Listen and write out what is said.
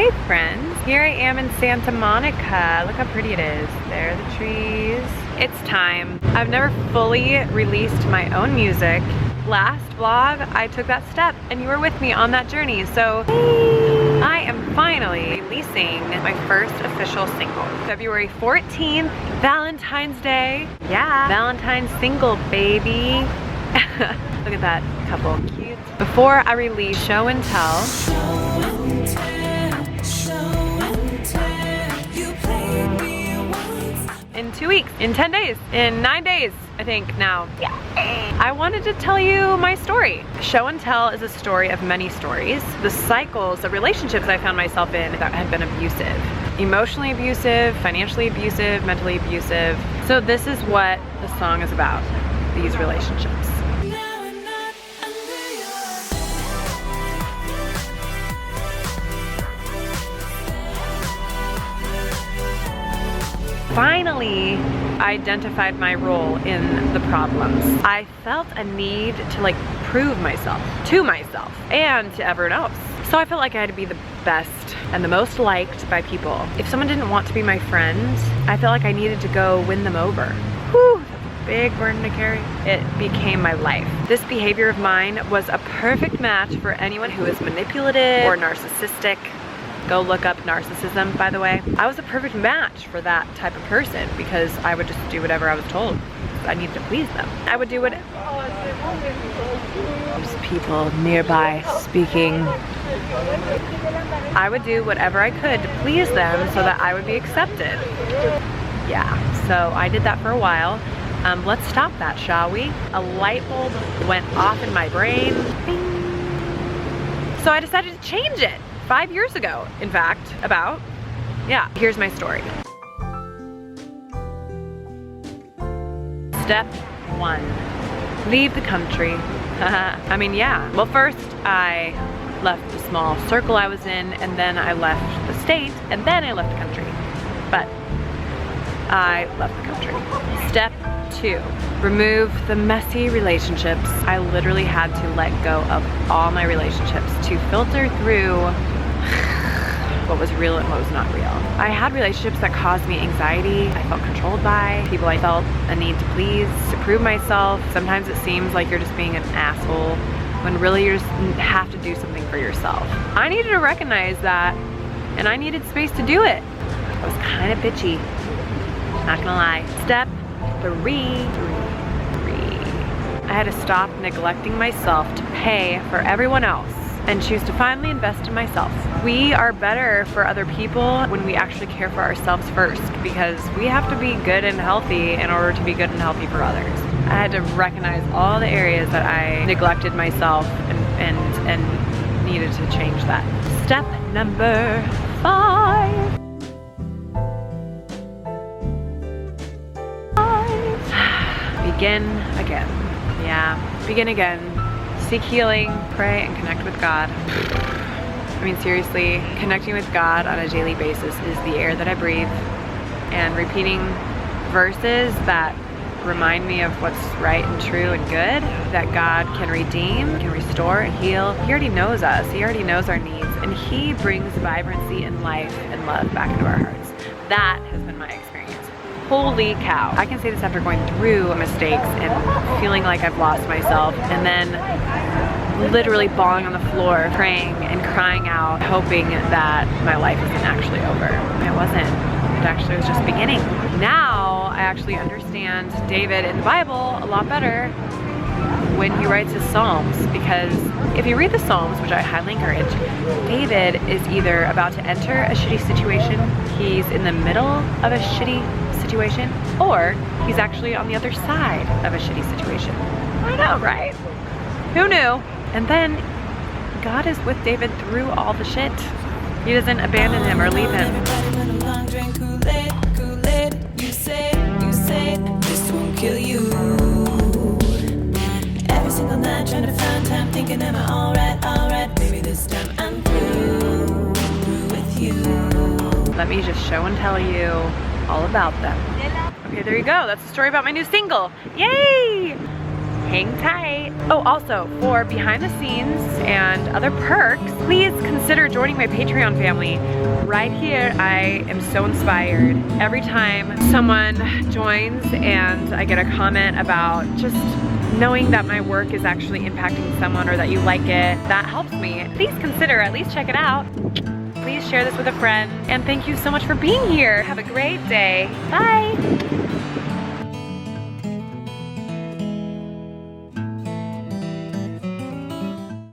Hey friends, here I am in Santa Monica. Look how pretty it is. There are the trees. It's time. I've never fully released my own music. Last vlog, I took that step and you were with me on that journey. So I am finally releasing my first official single. February 14th, Valentine's Day. Yeah, Valentine's single, baby. Look at that couple, cute. Before I release Show and Tell, in 2 weeks, in 10 days, in 9 days, I think now. Yeah. I wanted to tell you my story. Show and Tell is a story of many stories. The cycles, the relationships I found myself in that had been abusive. Emotionally abusive, financially abusive, mentally abusive. So this is what the song is about, these relationships. Finally identified my role in the problems. I felt a need to like prove myself to myself and to everyone else. So I felt like I had to be the best and the most liked by people. If someone didn't want to be my friend, I felt like I needed to go win them over. Whew, that's a big burden to carry. It became my life. This behavior of mine was a perfect match for anyone who is manipulative or narcissistic. Go look up narcissism, by the way. I was a perfect match for that type of person because I would just do whatever I was told. I needed to please them. I would do what... There's people nearby speaking. I would do whatever I could to please them so that I would be accepted. Yeah, so I did that for a while. Let's stop that, shall we? A light bulb went off in my brain. Bing. So I decided to change it. 5 years ago, in fact, yeah, here's my story. Step 1, leave the country. I mean, yeah. Well, first I left the small circle I was in, and then I left the state, and then I left the country. But I left the country. Step 2, remove the messy relationships. I literally had to let go of all my relationships to filter through what was real and what was not real. I had relationships that caused me anxiety. I felt controlled by people I felt a need to please, to prove myself. Sometimes it seems like you're just being an asshole when really you just have to do something for yourself. I needed to recognize that, and I needed space to do it. I was kind of bitchy, not gonna lie. Step 3. I had to stop neglecting myself to pay for everyone else and choose to finally invest in myself. We are better for other people when we actually care for ourselves first, because we have to be good and healthy in order to be good and healthy for others. I had to recognize all the areas that I neglected myself and needed to change that. Step number 5. Begin again. Yeah, begin again. Seek healing, pray, and connect with God. I mean, seriously, connecting with God on a daily basis is the air that I breathe. And repeating verses that remind me of what's right and true and good, that God can redeem, can restore, and heal. He already knows us. He already knows our needs. And He brings vibrancy and life and love back into our hearts. That has been my experience. Holy cow. I can say this after going through mistakes and feeling like I've lost myself, and then literally bawling on the floor, praying and crying out, hoping that my life isn't actually over. It wasn't. It actually was just beginning. Now I actually understand David in the Bible a lot better when he writes his Psalms, because if you read the Psalms, which I highly encourage, David is either about to enter a shitty situation, he's in the middle of a shitty situation, or he's actually on the other side of a shitty situation. I know, right? Who knew? And then God is with David through all the shit. He doesn't abandon him or leave him. You say this won't kill you. Every single night trying to find time, thinking am I alright, maybe this time I'm through with you. Let me just show and tell you all about them. Okay, there you go. That's the story about my new single. Yay! hang tight. Oh, also, for behind the scenes and other perks, please consider joining my Patreon family. Right here, I am so inspired. Every time someone joins and I get a comment about just knowing that my work is actually impacting someone or that you like it, that helps me. Please consider at least check it out. Please share this with a friend. And thank you so much for being here. Have a great day. Bye.